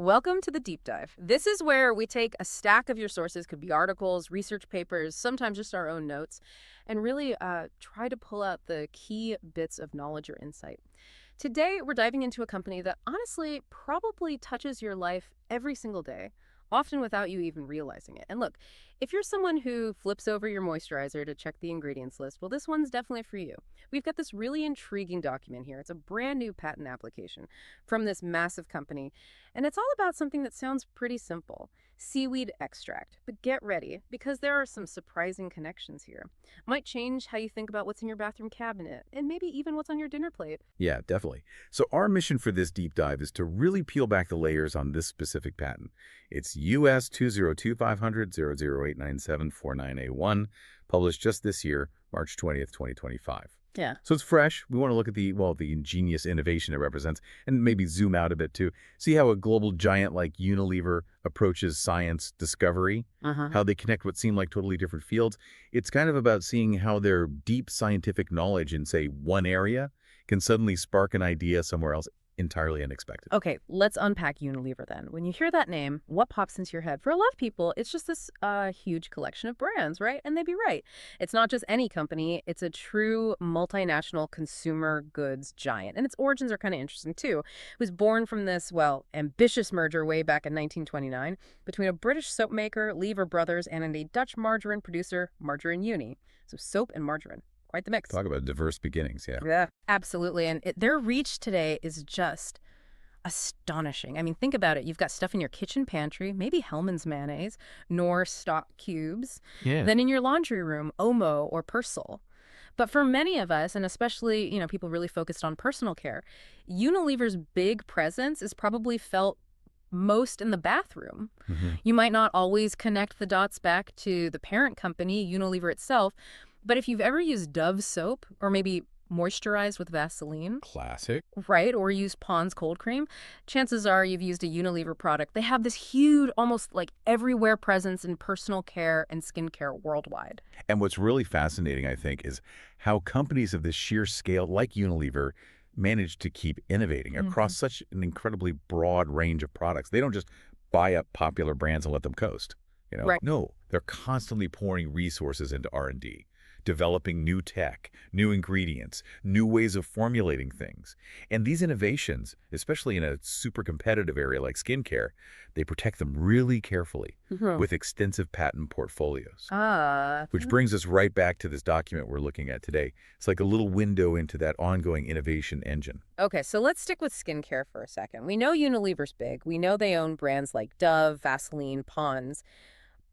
Welcome to the deep dive. This is where we take a stack of your sources, could be articles, research papers, sometimes just our own notes, and really try to pull out the key bits of knowledge or insight. Today, we're diving into a company that honestly probably touches your life every single day, often without you even realizing it. And look, if you're someone who flips over your moisturizer to check the ingredients list, well, this one's definitely for you. We've got this really intriguing document here. It's a brand new patent application from this massive company, and it's all about something that sounds pretty simple: seaweed extract. But get ready, because there are some surprising connections here. Might change how you think about what's in your bathroom cabinet, and maybe even what's on your dinner plate. Yeah, definitely. So our mission for this deep dive is to really peel back the layers on this specific patent. It's US 2025000889749A1, published just this year, March 20th, 2025. Yeah. So it's fresh. We want to look at the ingenious innovation it represents and maybe zoom out a bit too. See how a global giant like Unilever approaches science discovery, how they connect what seem like totally different fields. It's kind of about seeing how their deep scientific knowledge in, say, one area can suddenly spark an idea somewhere else entirely unexpected. Okay, let's unpack Unilever then. When you hear that name, what pops into your head? For a lot of people, it's just this huge collection of brands, right? And they'd be right. It's not just any company. It's a true multinational consumer goods giant. And its origins are kind of interesting, too. It was born from this, well, ambitious merger way back in 1929 between a British soap maker, Lever Brothers, and a Dutch margarine producer, Margarine Uni. So soap and margarine. Quite the mix. Talk about diverse beginnings, yeah. Yeah, absolutely. And their reach today is just astonishing. I mean, think about it. You've got stuff in your kitchen pantry, maybe Hellmann's mayonnaise, Knorr stock cubes. Yeah. Then in your laundry room, Omo or Persil. But for many of us, and especially, people really focused on personal care, Unilever's big presence is probably felt most in the bathroom. You might not always connect the dots back to the parent company, Unilever itself, but if you've ever used Dove soap or maybe moisturized with Vaseline, Classic. right, or used Pond's cold cream, chances are you've used a Unilever product. They have this huge, almost like everywhere presence in personal care and skincare worldwide. And what's really fascinating, I think, is how companies of this sheer scale, like Unilever, manage to keep innovating across such an incredibly broad range of products. They don't just buy up popular brands and let them coast. Right. No, they're constantly pouring resources into R&D, developing new tech, new ingredients, new ways of formulating things. And these innovations, especially in a super competitive area like skincare, they protect them really carefully with extensive patent portfolios. Which brings us right back to this document we're looking at today. It's like a little window into that ongoing innovation engine. Okay, so let's stick with skincare for a second. We know Unilever's big. We know they own brands like Dove, Vaseline, Pond's.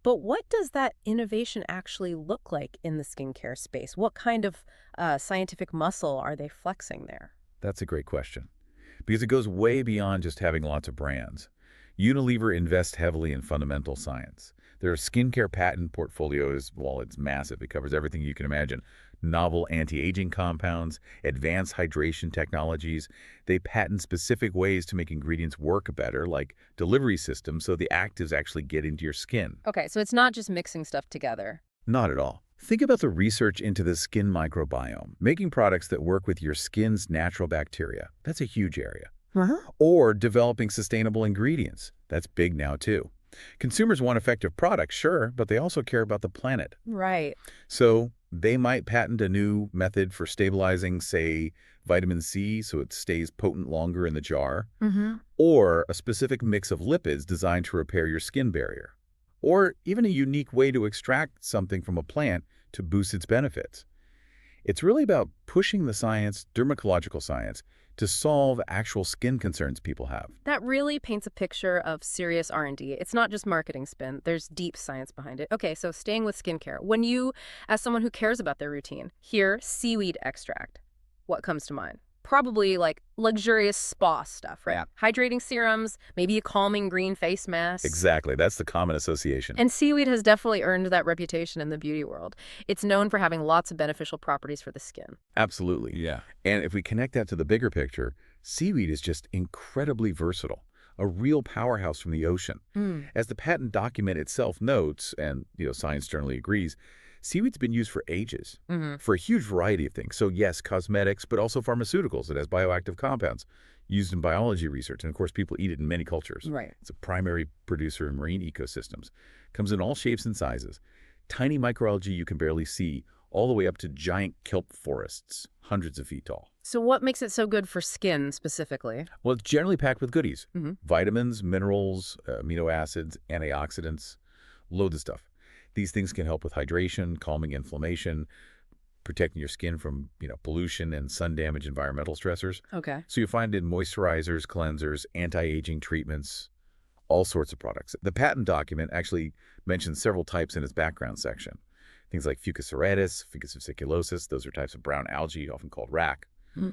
But what does that innovation actually look like in the skincare space? What kind of scientific muscle are they flexing there? That's a great question, because it goes way beyond just having lots of brands. Unilever invests heavily in fundamental science. Their skincare patent portfolio is, well, it's massive. It covers everything you can imagine. Novel anti-aging compounds, advanced hydration technologies. They patent specific ways to make ingredients work better, like delivery systems, so the actives actually get into your skin. Okay, so it's not just mixing stuff together. Not at all. Think about the research into the skin microbiome, making products that work with your skin's natural bacteria. That's a huge area. Or developing sustainable ingredients. That's big now, too. Consumers want effective products, sure, but they also care about the planet. Right. So they might patent a new method for stabilizing, say, vitamin C so it stays potent longer in the jar, or a specific mix of lipids designed to repair your skin barrier, or even a unique way to extract something from a plant to boost its benefits. It's really about pushing the science, dermatological science, to solve actual skin concerns people have. That really paints a picture of serious R&D. It's not just marketing spin. There's deep science behind it. Okay, so staying with skincare. When you, as someone who cares about their routine, hear seaweed extract, what comes to mind? Probably like luxurious spa stuff, right? Yeah. Hydrating serums, maybe a calming green face mask. Exactly. That's the common association. And seaweed has definitely earned that reputation in the beauty world. It's known for having lots of beneficial properties for the skin. Absolutely. Yeah. And if we connect that to the bigger picture, seaweed is just incredibly versatile, a real powerhouse from the ocean. As the patent document itself notes, and science generally agrees, seaweed's been used for ages for a huge variety of things. So yes, cosmetics, but also pharmaceuticals. It has bioactive compounds. used in biology research. And of course, people eat it in many cultures. Right. It's a primary producer in marine ecosystems. Comes in all shapes and sizes. Tiny microalgae you can barely see, all the way up to giant kelp forests, hundreds of feet tall. So what makes it so good for skin specifically? Well, it's generally packed with goodies. Mm-hmm. Vitamins, minerals, amino acids, antioxidants, loads of stuff. These things can help with hydration, calming inflammation, protecting your skin from, pollution and sun damage, environmental stressors. Okay. So you find it in moisturizers, cleansers, anti-aging treatments, all sorts of products. The patent document actually mentions several types in its background section. Things like Fucus auratus, Fucus vesiculosus, those are types of brown algae, often called rack.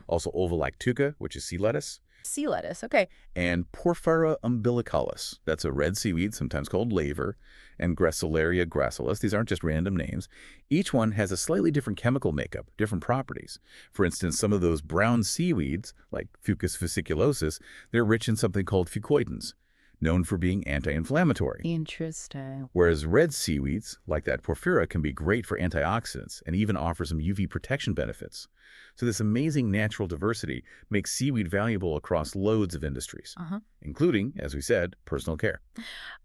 Also Ovolactuca, which is sea lettuce. Sea lettuce, okay. And Porphyra umbilicalis, that's a red seaweed, sometimes called laver, and Gracilaria gracilis. These aren't just random names. Each one has a slightly different chemical makeup, different properties. For instance, some of those brown seaweeds, like Fucus vesiculosus, they're rich in something called fucoidins, known for being anti-inflammatory. Interesting. Whereas red seaweeds, like that Porphyra, can be great for antioxidants and even offer some UV protection benefits. So this amazing natural diversity makes seaweed valuable across loads of industries, including, as we said, personal care.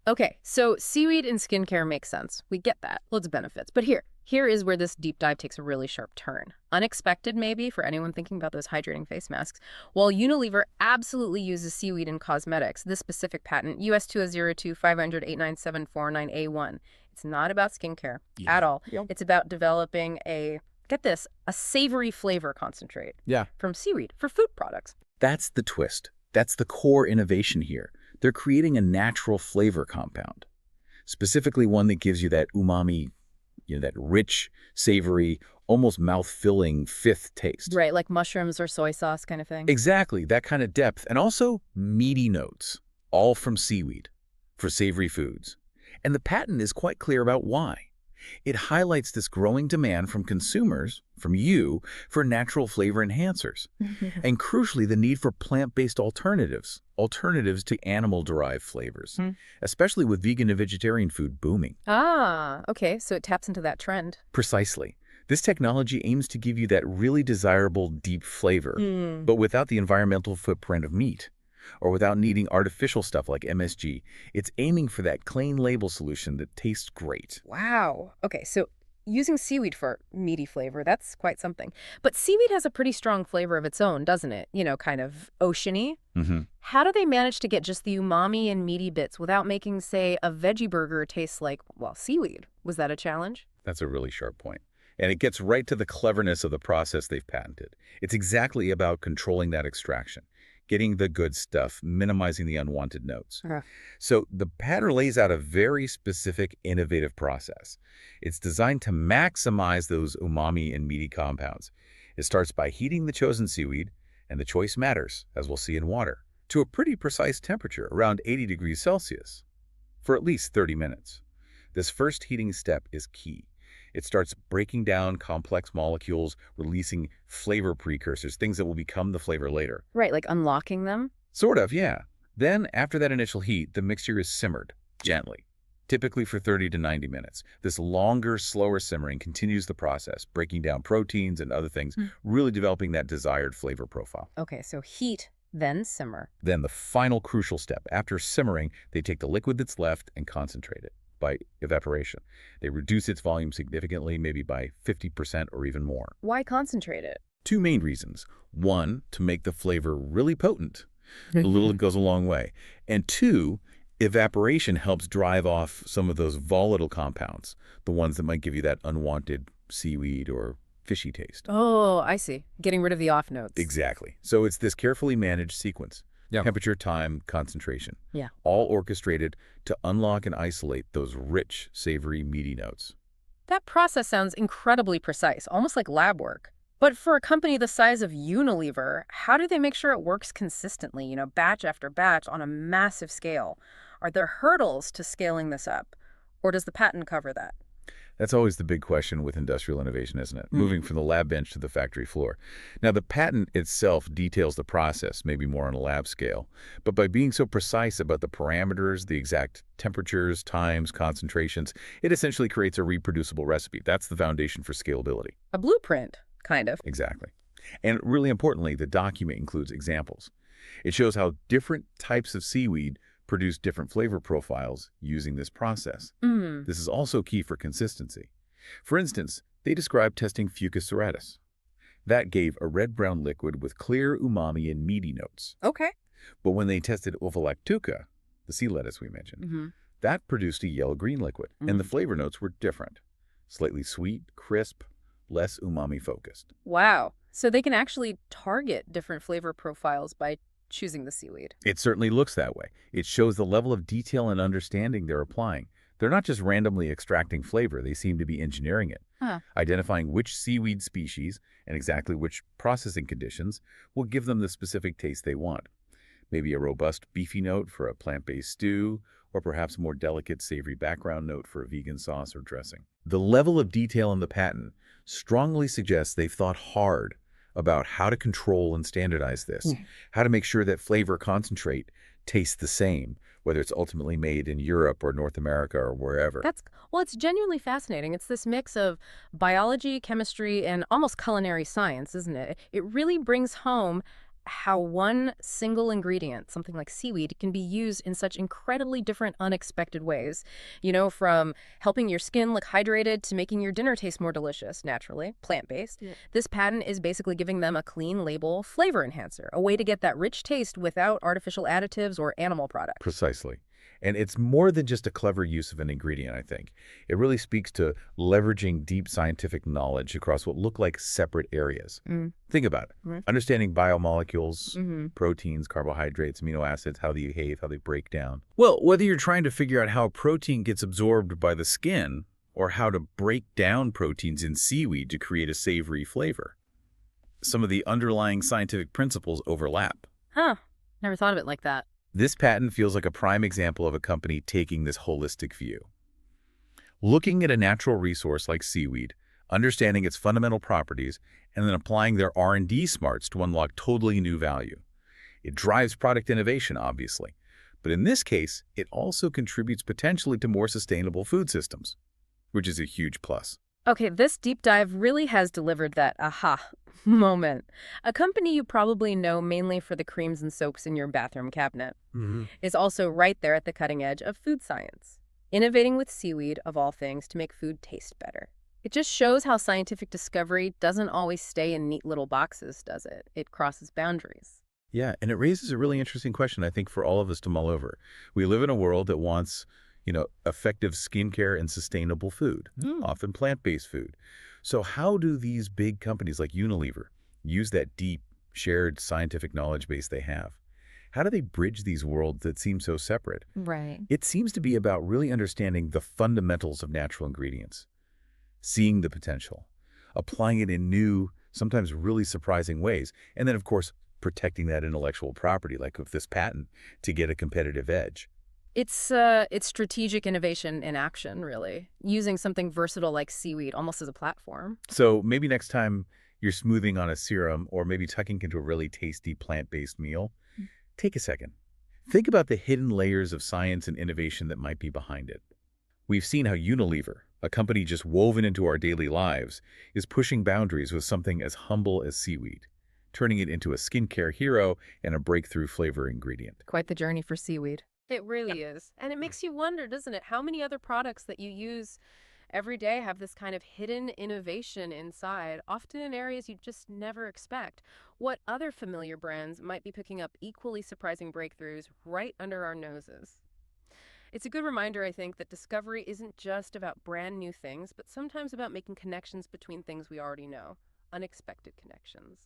Okay, so seaweed in skincare makes sense. We get that. Loads of benefits. But here is where this deep dive takes a really sharp turn. Unexpected, maybe, for anyone thinking about those hydrating face masks. While Unilever absolutely uses seaweed in cosmetics, this specific patent, US 202500897449A1, it's not about skincare at all. Yep. It's about developing get this, a savory flavor concentrate from seaweed for food products. That's the twist. That's the core innovation here. They're creating a natural flavor compound, specifically one that gives you that umami, that rich, savory, almost mouth-filling fifth taste. Right, like mushrooms or soy sauce kind of thing. Exactly, that kind of depth. And also meaty notes, all from seaweed, for savory foods. And the patent is quite clear about why. It highlights this growing demand from consumers, from you, for natural flavor enhancers. And crucially, the need for plant-based alternatives to animal-derived flavors, especially with vegan and vegetarian food booming. Ah, okay, so it taps into that trend. Precisely. This technology aims to give you that really desirable deep flavor, but without the environmental footprint of meat, or without needing artificial stuff like MSG. It's aiming for that clean label solution that tastes great. Wow. Okay, so using seaweed for meaty flavor, that's quite something. But seaweed has a pretty strong flavor of its own, doesn't it? Kind of oceany. How do they manage to get just the umami and meaty bits without making, say, a veggie burger taste like, seaweed? Was that a challenge? That's a really sharp point. And it gets right to the cleverness of the process they've patented. It's exactly about controlling that extraction, getting the good stuff, minimizing the unwanted notes. So the patent lays out a very specific, innovative process. It's designed to maximize those umami and meaty compounds. It starts by heating the chosen seaweed, and the choice matters, as we'll see in water, to a pretty precise temperature, around 80 degrees Celsius, for at least 30 minutes. This first heating step is key. It starts breaking down complex molecules, releasing flavor precursors, things that will become the flavor later. Right, like unlocking them? Sort of, yeah. Then, after that initial heat, the mixture is simmered, gently, typically for 30 to 90 minutes. This longer, slower simmering continues the process, breaking down proteins and other things, really developing that desired flavor profile. Okay, so heat, then simmer. Then the final crucial step. After simmering, they take the liquid that's left and concentrate it by evaporation. They reduce its volume significantly, maybe by 50% or even more. Why concentrate it? Two main reasons. One, to make the flavor really potent. A little goes a long way. And two, evaporation helps drive off some of those volatile compounds, the ones that might give you that unwanted seaweed or fishy taste. Oh, I see. Getting rid of the off notes. Exactly. So it's this carefully managed sequence. Temperature, time, concentration. All orchestrated to unlock and isolate those rich, savory, meaty notes. That process sounds incredibly precise, almost like lab work. But for a company the size of Unilever, how do they make sure it works consistently, batch after batch on a massive scale? Are there hurdles to scaling this up? Or does the patent cover that? That's always the big question with industrial innovation, isn't it? Moving from the lab bench to the factory floor. Now, the patent itself details the process, maybe more on a lab scale. But by being so precise about the parameters, the exact temperatures, times, concentrations, it essentially creates a reproducible recipe. That's the foundation for scalability. A blueprint, kind of. Exactly. And really importantly, the document includes examples. It shows how different types of seaweed produce different flavor profiles using this process. Mm. This is also key for consistency. For instance, they described testing Fucus serratus. That gave a red-brown liquid with clear umami and meaty notes. Okay. But when they tested Ovalactuca, the sea lettuce we mentioned, that produced a yellow-green liquid, and the flavor notes were different. Slightly sweet, crisp, less umami-focused. Wow. So they can actually target different flavor profiles by choosing the seaweed. It certainly looks that way. It shows the level of detail and understanding they're applying. They're not just randomly extracting flavor, they seem to be engineering it. Huh. Identifying which seaweed species and exactly which processing conditions will give them the specific taste they want. Maybe a robust beefy note for a plant-based stew, or perhaps a more delicate savory background note for a vegan sauce or dressing. The level of detail in the patent strongly suggests they've thought hard about how to control and standardize this, how to make sure that flavor concentrate tastes the same, whether it's ultimately made in Europe or North America or wherever. Well, it's genuinely fascinating. It's this mix of biology, chemistry, and almost culinary science, isn't it? It really brings home how one single ingredient, something like seaweed, can be used in such incredibly different, unexpected ways. From helping your skin look hydrated to making your dinner taste more delicious, naturally, plant-based. Yeah. This patent is basically giving them a clean label flavor enhancer, a way to get that rich taste without artificial additives or animal products. Precisely. And it's more than just a clever use of an ingredient, I think. It really speaks to leveraging deep scientific knowledge across what look like separate areas. Think about it. Understanding biomolecules, proteins, carbohydrates, amino acids, how they behave, how they break down. Well, whether you're trying to figure out how a protein gets absorbed by the skin or how to break down proteins in seaweed to create a savory flavor, some of the underlying scientific principles overlap. Huh. Never thought of it like that. This patent feels like a prime example of a company taking this holistic view. Looking at a natural resource like seaweed, understanding its fundamental properties, and then applying their R&D smarts to unlock totally new value. It drives product innovation, obviously, but in this case, it also contributes potentially to more sustainable food systems, which is a huge plus. Okay, this deep dive really has delivered that aha moment. A company you probably know mainly for the creams and soaps in your bathroom cabinet is also right there at the cutting edge of food science, innovating with seaweed, of all things, to make food taste better. It just shows how scientific discovery doesn't always stay in neat little boxes, does it? It crosses boundaries. Yeah, and it raises a really interesting question, I think, for all of us to mull over. We live in a world that wants effective skincare and sustainable food, often plant-based food. So how do these big companies like Unilever use that deep, shared scientific knowledge base they have? How do they bridge these worlds that seem so separate? Right. It seems to be about really understanding the fundamentals of natural ingredients, seeing the potential, applying it in new, sometimes really surprising ways, and then, of course, protecting that intellectual property, like with this patent, to get a competitive edge. It's strategic innovation in action, really, using something versatile like seaweed almost as a platform. So maybe next time you're smoothing on a serum or maybe tucking into a really tasty plant-based meal, take a second. Think about the hidden layers of science and innovation that might be behind it. We've seen how Unilever, a company just woven into our daily lives, is pushing boundaries with something as humble as seaweed, turning it into a skincare hero and a breakthrough flavor ingredient. Quite the journey for seaweed. It really is. And it makes you wonder, doesn't it, how many other products that you use every day have this kind of hidden innovation inside, often in areas you just never expect. What other familiar brands might be picking up equally surprising breakthroughs right under our noses? It's a good reminder, I think, that discovery isn't just about brand new things, but sometimes about making connections between things we already know, unexpected connections.